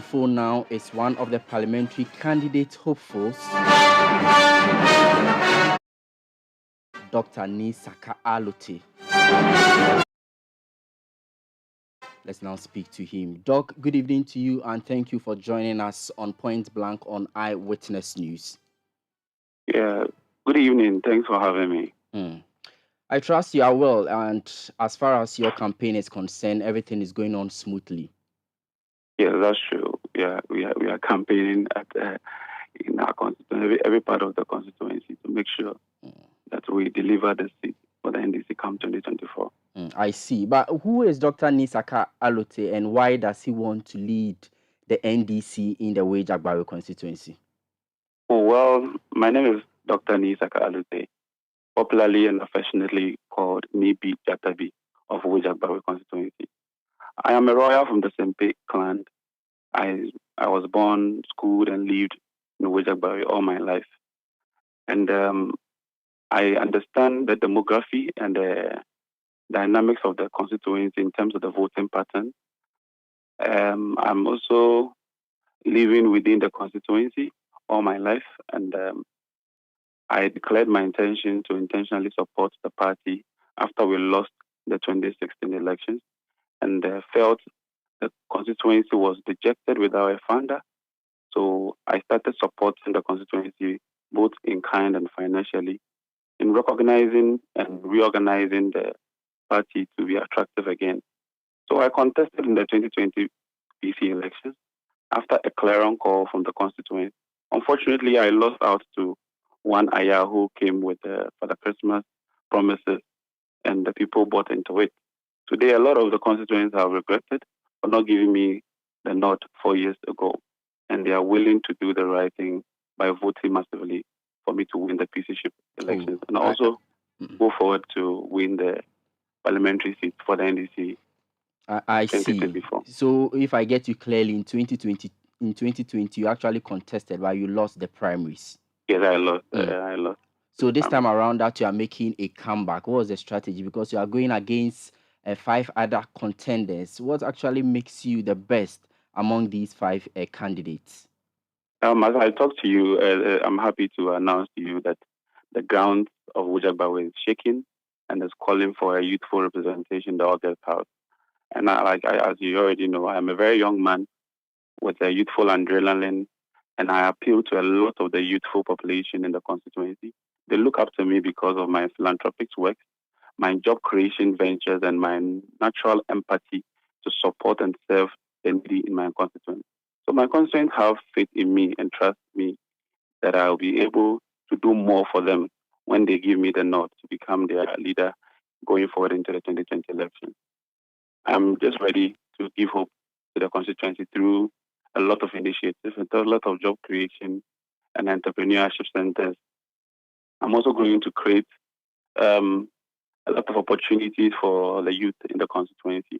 phone now is one of the parliamentary candidate hopefuls, Dr. Saka Allotey. Let's now speak to him. Doc, good evening to you, and thank you for joining us on Point Blank on Eyewitness News. Yeah, good evening. Thanks for having me. I trust you are well, and as far as your campaign is concerned, everything is going on smoothly. Yeah, that's true. Yeah, we are campaigning in our constituency, every part of the constituency, to make sure that we deliver the seat for the NDC come 2024. I see. But who is Dr. Saka Allotey, and why does he want to lead the NDC in the Weija-Gbawe constituency? Oh, well, my name is Dr. Nii Saka Allotey, popularly and affectionately called Nii Weija-Gbawe of Weija-Gbawe constituency. I am a royal from the Sempe clan. I was born, schooled, and lived in Weija-Gbawe all my life. And I understand the demography and the dynamics of the constituency in terms of the voting pattern. I'm also living within the constituency all my life, and I declared my intention to intentionally support the party after we lost the 2016 elections, and felt the constituency was dejected without a founder. So I started supporting the constituency both in kind and financially, in recognizing and reorganizing the party to be attractive again. So I contested in the 2020 PC elections after a clarion call from the constituent. Unfortunately, I lost out to one Aya who came with for the Christmas promises, and the people bought into it. Today, a lot of the constituents have regretted for not giving me the nod 4 years ago, and they are willing to do the right thing by voting massively for me to win the PCship elections, and also go forward to win the parliamentary seat for the NDC. I see. So if I get you clearly, in 2020, you actually contested, but you lost the primaries. Yes, I lost. I lost. So this time around that you are making a comeback, what was the strategy? Because you are going against 5 other contenders. What actually makes you the best among these 5 candidates? As I talk to you, I'm happy to announce to you that the ground of Weija-Gbawe is shaking and is calling for a youthful representation in the August House. And as you already know, I am a very young man with a youthful adrenaline, and I appeal to a lot of the youthful population in the constituency. They look up to me because of my philanthropic work, my job creation ventures, and my natural empathy to support and serve the needy in my constituency. So my constituents have faith in me and trust me that I'll be able to do more for them when they give me the nod to become their leader going forward into the 2020 election. I'm just ready to give hope to the constituency through a lot of initiatives and a lot of job creation and entrepreneurship centers. I'm also going to create a lot of opportunities for the youth in the constituency.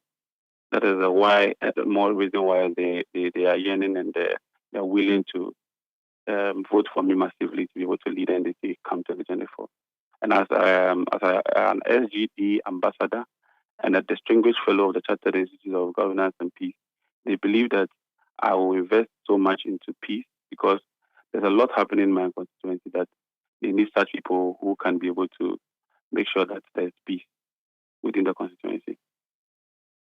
That is why, the more reason why they are yearning and they're willing to vote for me massively to be able to lead NDC come 2024. And as an SGD ambassador and a distinguished fellow of the Chartered Institute of Governance and Peace, they believe that I will invest so much into peace because there's a lot happening in my constituency that they need such people who can be able to make sure that there's peace within the constituency.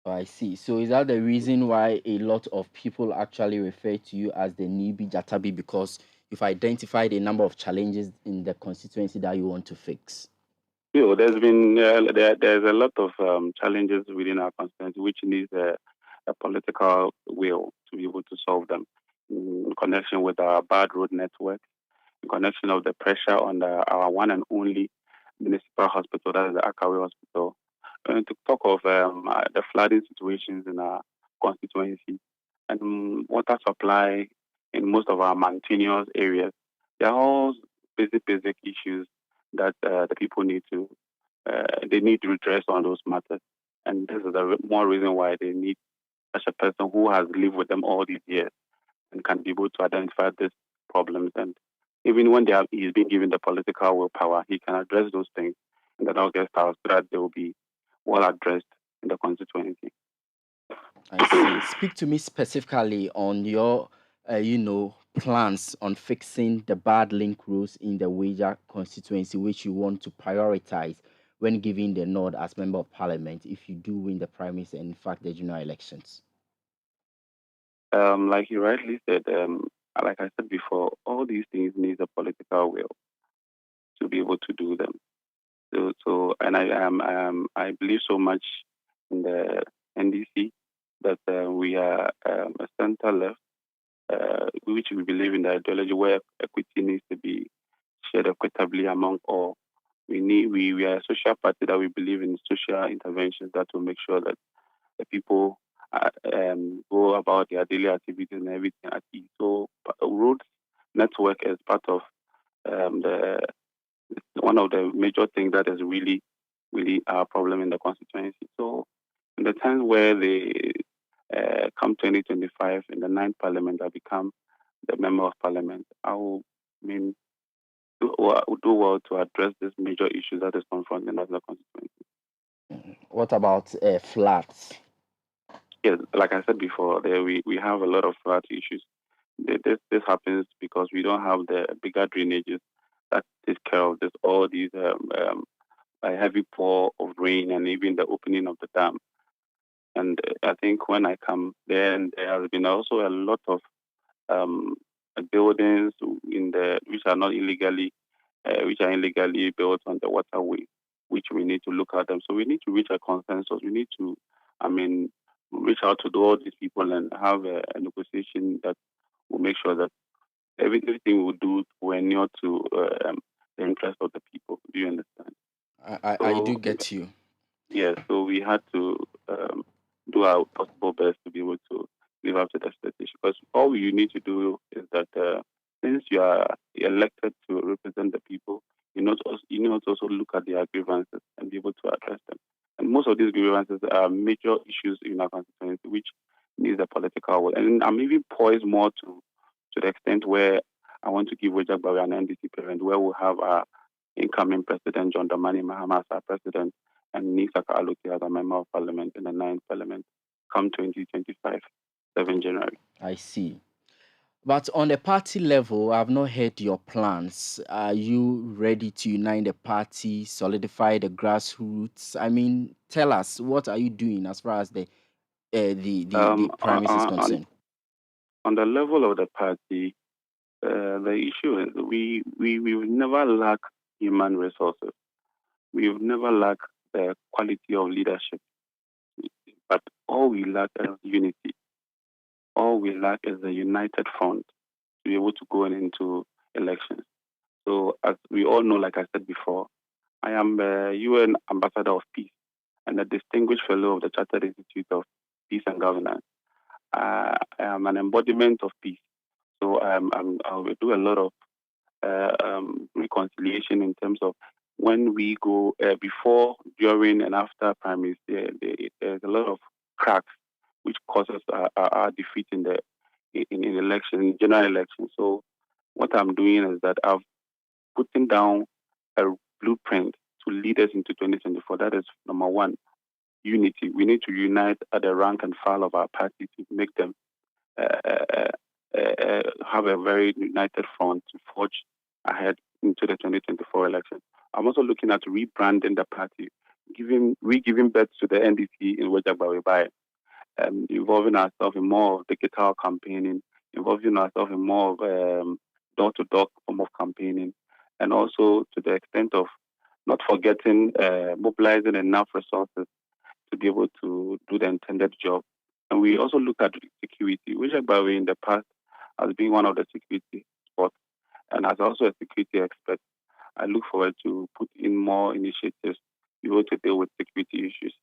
I see. So is that the reason why a lot of people actually refer to you as the Nii Weija-Gbawe, because you've identified a number of challenges in the constituency that you want to fix? There's been there's a lot of challenges within our constituency which needs a political will to be able to solve them in connection with our bad road network, in connection of the pressure on our one and only municipal hospital, that is the Akawe Hospital. And to talk of the flooding situations in our constituency and water supply in most of our mountainous areas, they are all basic issues that the people need to they need to redress on those matters. And this is the more reason why they need such a person who has lived with them all these years and can be able to identify these problems. And even when he's been given the political willpower, he can address those things in the August House so that they will be well addressed in the constituency. I see. Speak to me specifically on your, plans on fixing the bad link rules in the Weija constituency, which you want to prioritize when giving the nod as member of parliament if you do win the primaries and, in fact, the general elections. Like you rightly said, like I said before, all these things need a political will to be able to do them. And I believe so much in the NDC that we are a center left, which we believe in the ideology where equity needs to be shared equitably among all. We are a social party that we believe in social interventions that will make sure that the people go about their daily activities and everything at ease. So roads network is part of the one of the major things that is really our problem in the constituency. So in the times where they come 2025 in the ninth parliament, I become the member of parliament. I mean, do well to address this major issue that is confronting us in the constituency. What about flats? Yes, like I said before, we have a lot of flood issues. This happens because we don't have the bigger drainages that take care of this all these a heavy pour of rain and even the opening of the dam. And I think when I come there, and there has been also a lot of um, buildings in the which are illegally built on the waterway, which we need to look at them. So we need to reach a consensus. We need to, I mean, reach out to all these people and have a negotiation that will make sure that everything we do will not to the interest of the people. Do you understand? I do So get you. yeah, so we had to do our possible best to be able to live up to the expectation. Because all you need to do is that since you are elected to represent the people, you need to also look at their grievances and be able to address them. And most of these grievances are major issues in our constituency, which needs a political will. And I'm even poised more to the extent where I want to give Weija-Gbawe an NDC parent, where we'll have our incoming president, John Dramani Mahama, as our president, and Nii Allotey as a member of parliament in the ninth parliament come 2025, 7 January. I see. But on the party level, I've not heard your plans. Are you ready to unite the party, solidify the grassroots? I mean, tell us, what are you doing as far as the premise is concerned? On the level of the party, the issue is we've never lacked human resources. We've never lacked the quality of leadership. But all we lack is unity. All we lack is a united front to be able to go into elections. So as we all know, like I said before, I am a UN Ambassador of Peace and a distinguished fellow of the Chartered Institute of Peace and Governance. I am an embodiment of peace. So I will do a lot of reconciliation in terms of when we go before, during, and after primaries. There's a lot of cracks which causes our defeat in election, in general election. So what I'm doing is that I've putting down a blueprint to lead us into 2024. That is number one, unity. We need to unite at the rank and file of our party to make them have a very united front to forge ahead into the 2024 election. I'm also looking at rebranding the party, giving birth to the NDC in Weija-Gbawe by involving ourselves in more of digital campaigning, involving ourselves in more of door-to-door form of campaigning, and also to the extent of not forgetting mobilizing enough resources to be able to do the intended job. And we also look at security, which Weija-Gbawe in the past has been one of the security spots. And as also a security expert, I look forward to put in more initiatives to be able to deal with security issues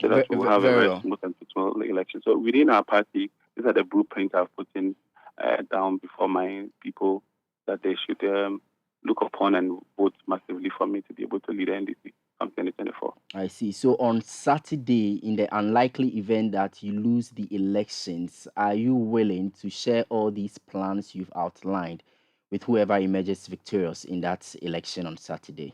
so that we'll have a very smooth and peaceful election. So within our party, these are the blueprints I've put in down before my people that they should look upon and vote massively for me to be able to lead the NDC from 2024. I see. So on Saturday, in the unlikely event that you lose the elections, are you willing to share all these plans you've outlined with whoever emerges victorious in that election on Saturday?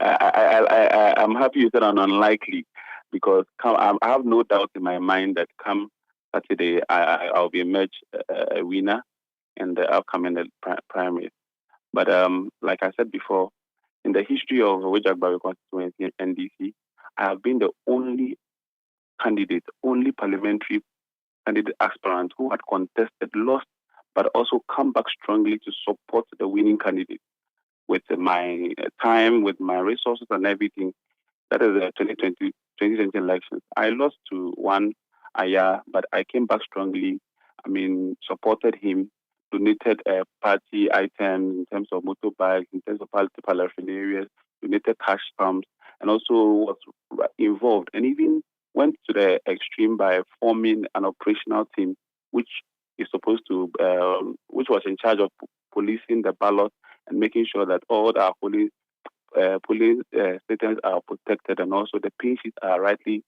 I'm happy you said an unlikely because I have no doubt in my mind that come Saturday I'll be emerged a winner in the upcoming primaries. But like I said before, in the history of Weija-Gbawe constituency and NDC, I have been the only parliamentary candidate aspirant who had contested, lost, but also come back strongly to support the winning candidate with my time, with my resources and everything. That is the 2020 elections. I lost to one Aya, but I came back strongly. Supported him, donated party items in terms of motorbikes, in terms of paraphernalia, donated cash sums, and also was involved and even went to the extreme by forming an operational team, which is supposed to, which was in charge of policing the ballot and making sure that all our polling stations are protected and also the pin sheets are rightly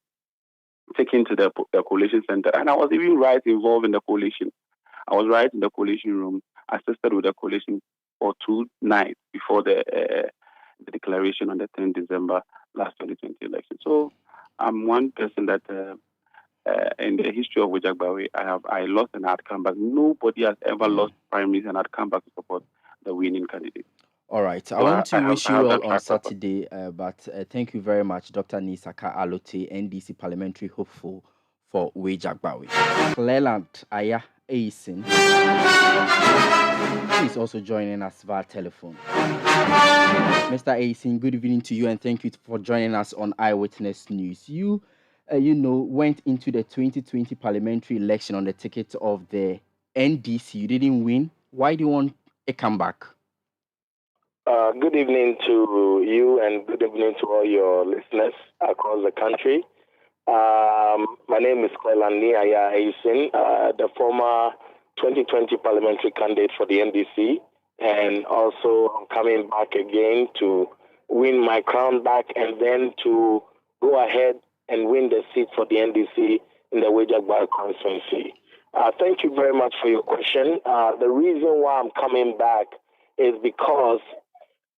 taken to the coalition center. And I was even involved in the coalition. I was in the coalition room, assisted with the coalition for 2 nights before the declaration on the 10th December last 2020 election. So I'm one person that in the history of Weija-Gbawe, I lost and I'd come back. Nobody has ever lost primaries and I'd come back to support the winning candidate. All right. I want to wish you all on Saturday, but thank you very much, Dr. Nii Allotey, NDC parliamentary hopeful for Weija-Gbawe. Cleland, Ayison is also joining us via telephone. Mr. Ayison, good evening to you and thank you for joining us on Eyewitness News. You went into the 2020 parliamentary election on the ticket of the NDC. You didn't win. Why do you want a comeback? Good evening to you and good evening to all your listeners across the country. My name is Cleland Ayison, the former 2020 parliamentary candidate for the NDC, and also I'm coming back again to win my crown back and then to go ahead and win the seat for the NDC in the Weija-Gbawe constituency. Thank you very much for your question. The reason why I'm coming back is because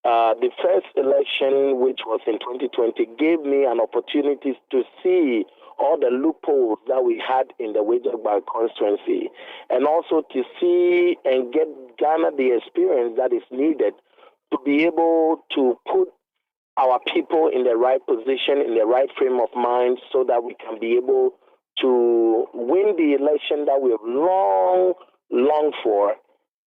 the first election, which was in 2020, gave me an opportunity to see all the loopholes that we had in the Weija-Gbawe constituency, and also to see and garner the experience that is needed to be able to put our people in the right position, in the right frame of mind, so that we can be able to win the election that we have long for.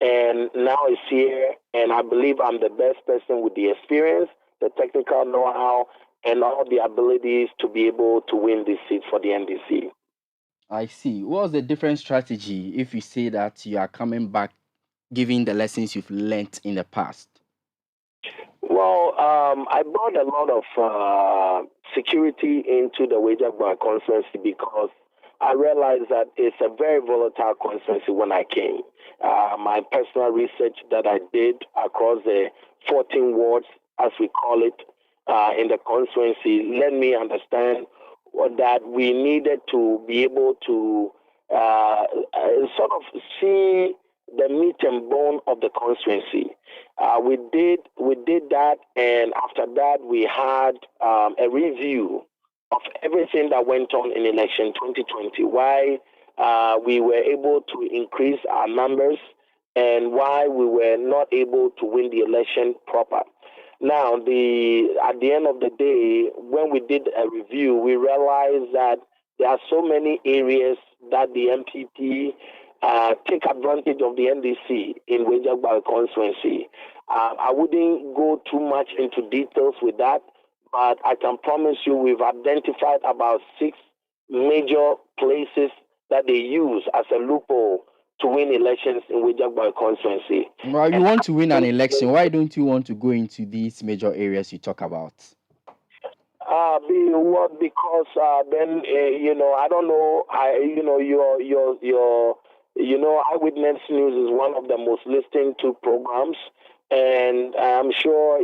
And now it's here, and I believe I'm the best person with the experience, the technical know-how, and all the abilities to be able to win this seat for the NDC. I see. What's the different strategy if you say that you are coming back, given the lessons you've learned in the past? Well, I brought a lot of security into the Weija-Gbawe constituency because I realized that it's a very volatile constituency when I came. My personal research that I did across the 14 wards, as we call it, in the constituency, let me understand that we needed to be able to sort of see the meat and bone of the constituency. We did that, and after that, we had a review of everything that went on in election 2020, why we were able to increase our numbers and why we were not able to win the election proper. Now, at the end of the day, when we did a review, we realized that there are so many areas that the MPP take advantage of the NDC in Weija-Gbawe constituency. I wouldn't go too much into details with that, but I can promise you we've identified about 6 major places that they use as a loophole to win elections in Weija-Gbawe constituency. Well, you want to win an election. Why don't you want to go into these major areas you talk about? Because then I don't know. Your Eyewitness News is one of the most listened to programs. And I'm sure,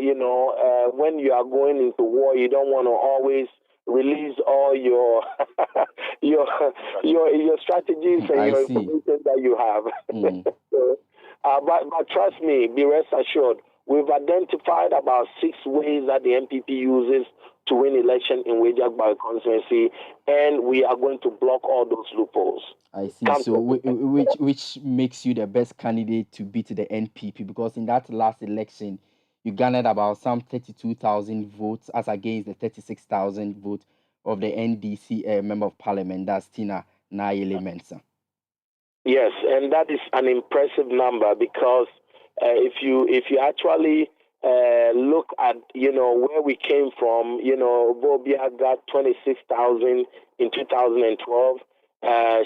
when you are going into war, you don't want to always release all your your strategies and your information that you have. So, but trust me, be rest assured, we've identified about 6 ways that the MPP uses to win election in Weija-Gbawe constituency, and we are going to block all those loopholes. I see. So which makes you the best candidate to beat the NPP? Because in that last election, you garnered about some 32,000 votes as against the 36,000 votes of the NDC member of parliament, that's Tina Lartey. Yes, and that is an impressive number because if you actually look at where we came from, Bobia got 26,000 in 2012.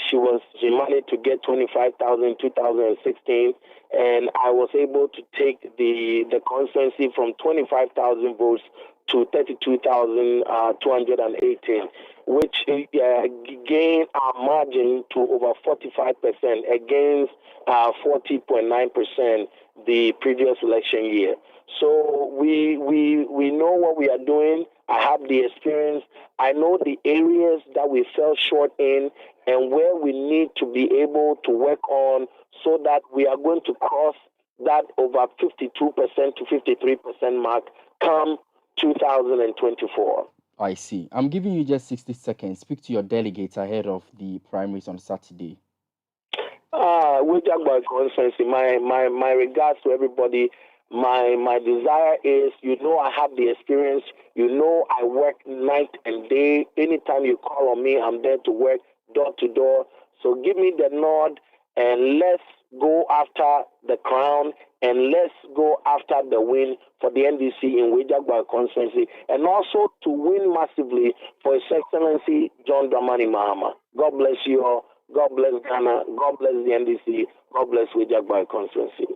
She managed to get 25,000 in 2016, and I was able to take the constituency from 25,000 votes to 32,218, which gained our margin to over 45% against 40.9% the previous election year. So we know what we are doing. I have the experience. I know the areas that we fell short in and where we need to be able to work on so that we are going to cross that over 52% to 53% mark come 2024. I see. I'm giving you just 60 seconds. Speak to your delegates ahead of the primaries on Saturday. Weija-Gbawe constituency, my regards to everybody. My desire is, I have the experience. I work night and day. Anytime you call on me, I'm there to work door to door. So give me the nod and let's go after the crown and let's go after the win for the NDC in Weija-Gbawe constituency and also to win massively for His Excellency John Dramani Mahama. God bless you all. God bless Ghana. God bless the NDC. God bless Weija-Gbawe constituency.